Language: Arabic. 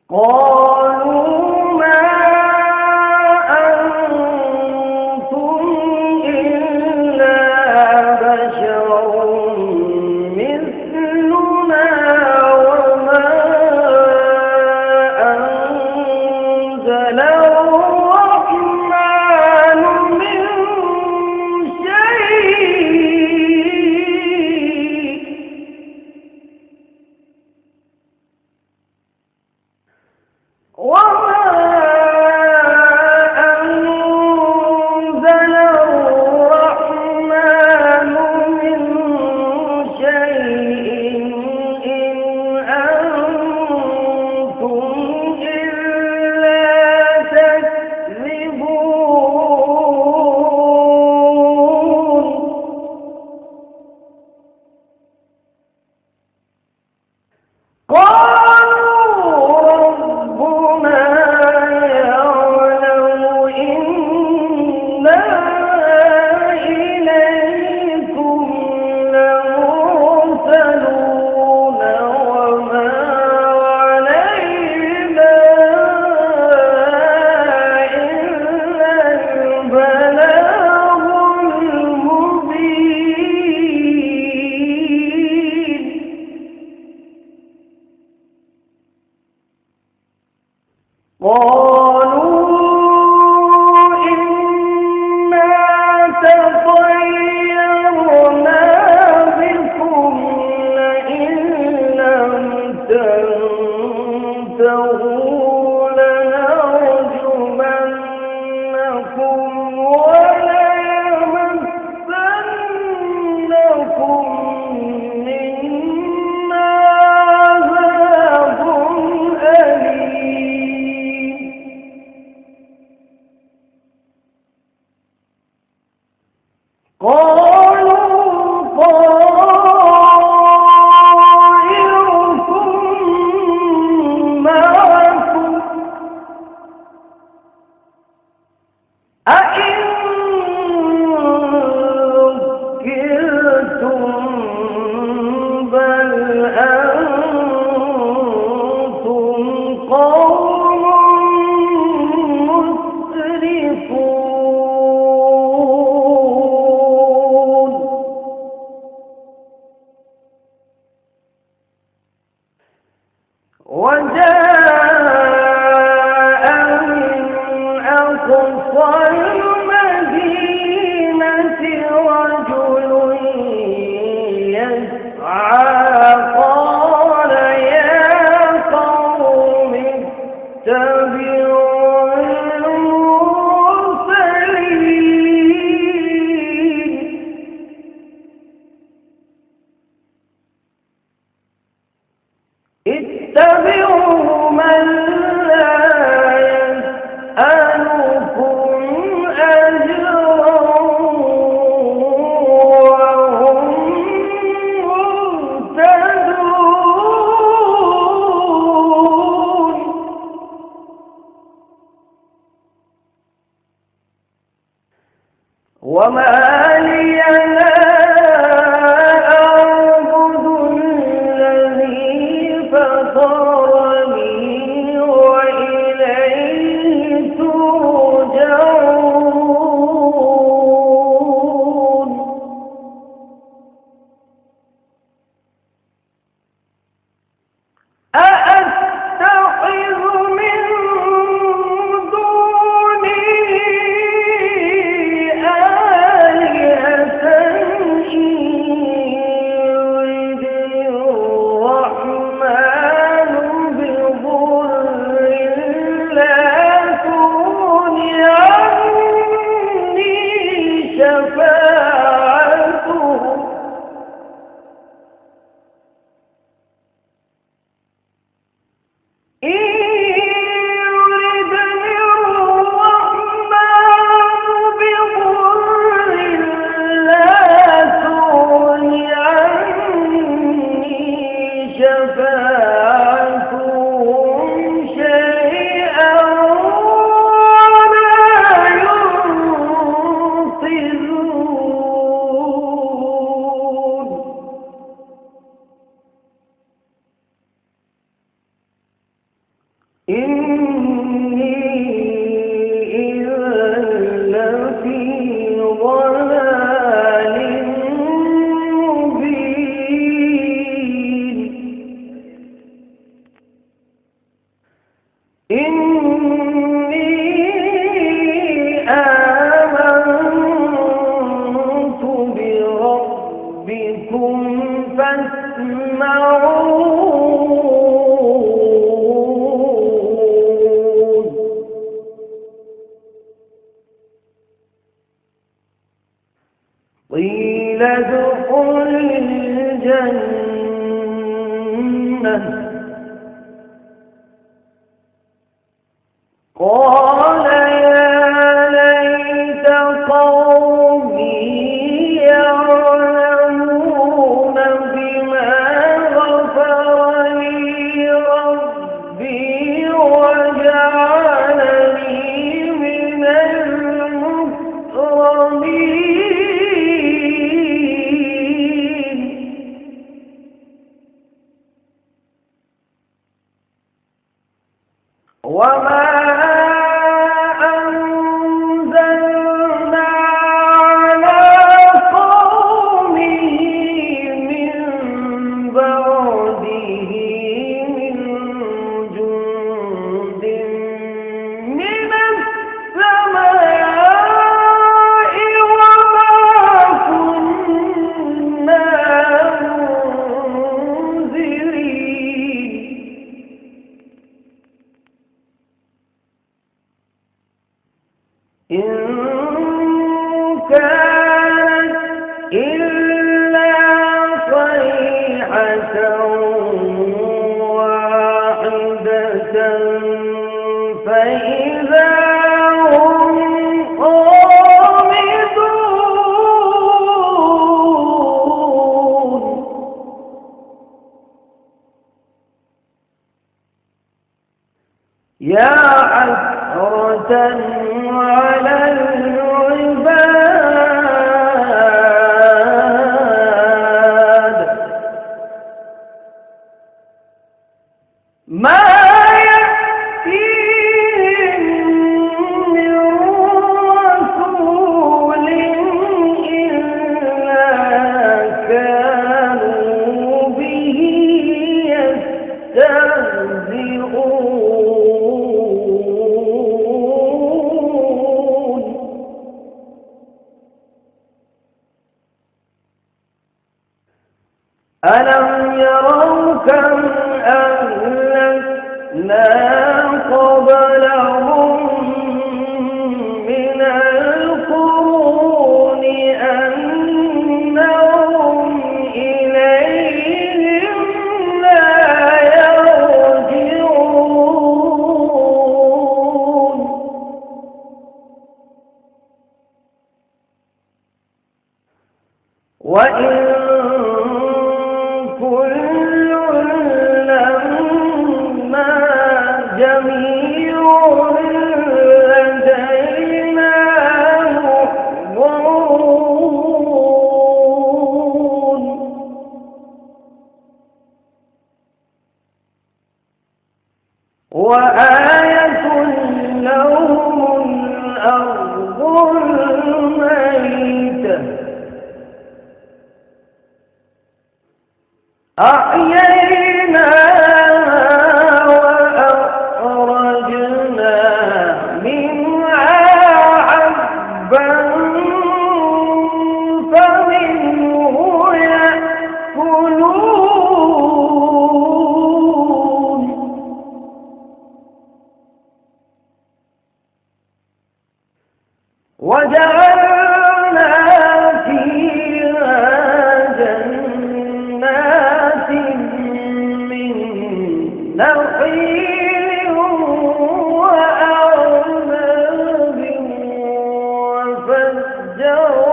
قالوا ما أنتم إلا بشر مثلنا وما أنزل الرحمن من شيء وما أنزل الرحمن من شيء إن أنتم إلا تكذبون قالوا إنا تطيرنا بكم لئن لم تنتهوا لنرجمنكم وليمسنكم منا عذاب أليم. قالوا طائركم معكم أئن ذكرتم بل أنتم قوم مسرفون. وجاء من أقصى المدينة رجل يسعى قال يا قوم اتبعوا المرسلين اتبعوا من لا يسألكم أجرا وهم مهتدون. وما لي لا أعبد الذي فطرني وإليه ترجعون. أأتخذ من دونه آلهة إذا لفي ضلال مبين إني آمنت بربكم فاسمعون قيل ادخل الجنة قال يا ليت قومي يعلمون بما غفر لي ربي وجعلني من المكرمين وما أنزلنا على قومه من بعده من جند من السماء وما كنا منزلين إن كانت إلا صيحة واحدة فإذا هم خامدون يا حسرة على العباد ما يأتيهم من رسول إلا كانوا به يستهزئون ألم يروا كم أهلكنا قبلهم من القرون أنهم إليهم لا يرجعون وإن كل لما جميع لدينا محضرون وآية لهم الأرض الميتة أحييناها وأخرجنا منها حبا فمنه يأكلون وجعلنا فيها جنات من نخيل وأعناب وفجرنا